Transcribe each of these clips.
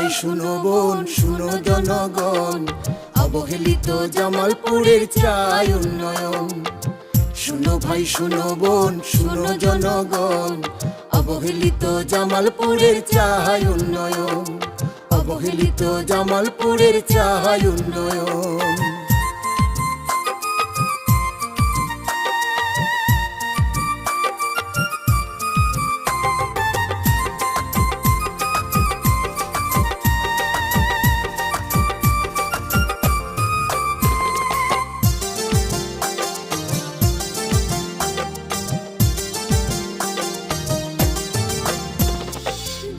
ভাই শুনো বোন শুনো জনগণ, অবহেলিত জামালপুরের চাই উন্নয়ন। শুনো ভাই শুনো বোন শুনো জনগণ, অবহেলিত জামালপুরের চাই উন্নয়ন, অবহেলিত জামালপুরের চাই উন্নয়ন।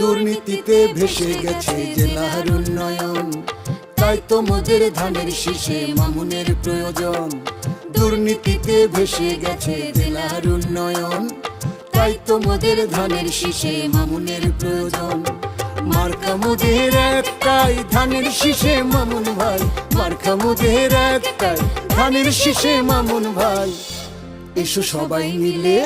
দুর্নীতিতে ভেসে গেছে জেলার উন্নয়ন, তাই তো মোদের ধানের শীষে মামুনের প্রয়োজন। দুর্নীতিতে ভেসে গেছে জেলার উন্নয়ন, তাই তো মোদের ধানের শীষে মামুনের প্রয়োজন। মার্কা মোদের একটাই ধানের শীষে মামুন ভাই, মার্কা মোদের একটাই ধানের শীষে মামুন ভাই। এসো সবাই মিলে,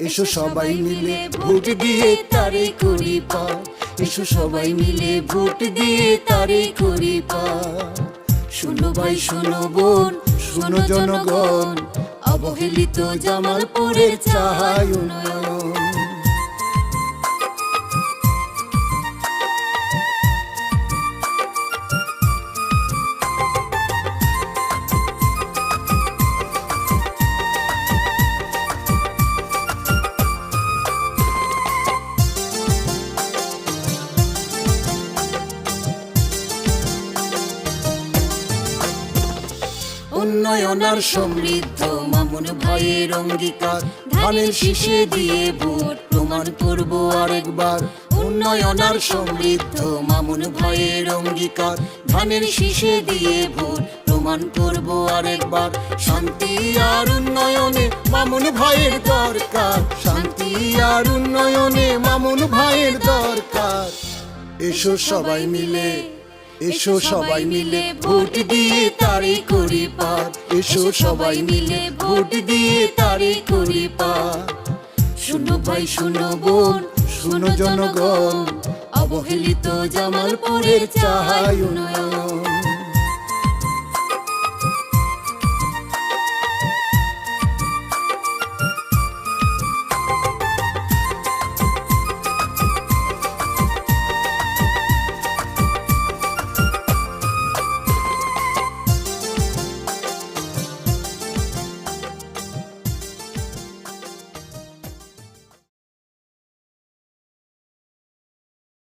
এসো সবাই মিলে ভোট দিয়ে তারে করি পার, এসো সবাই মিলে ভোট দিয়ে তারে করি পার। শুনো ভাই শুনো বোন শুনো জনগণ, অবহেলিত জামালপুরের চাই উন্নয়ন। উন্নয়ন আর সমৃদ্ধ মামুন ভাইয়ের অঙ্গীকার, ধানের শীষে দিয়ে ভোট প্রমাণ করব আরেকবার। উন্নয়ন আর সমৃদ্ধ মামুন ভাইয়ের অঙ্গীকার, ধানের শীষে দিয়ে ভোট প্রমাণ করব আরেকবার। শান্তি আর উন্নয়নে মামুন ভাইয়ের দরকার, শান্তি আর উন্নয়নে মামুন ভাইয়ের দরকার। এসো সবাই মিলে, এসো সবাই মিলে ভোট দিয়ে তারে করি পার, এসো সবাই মিলে ভোট দিয়ে তারে করি পার। শুনো ভাই শুনো বোন শুনো জনগণ, অবহেলিত জামালপুরের চাই উন্নয়ন।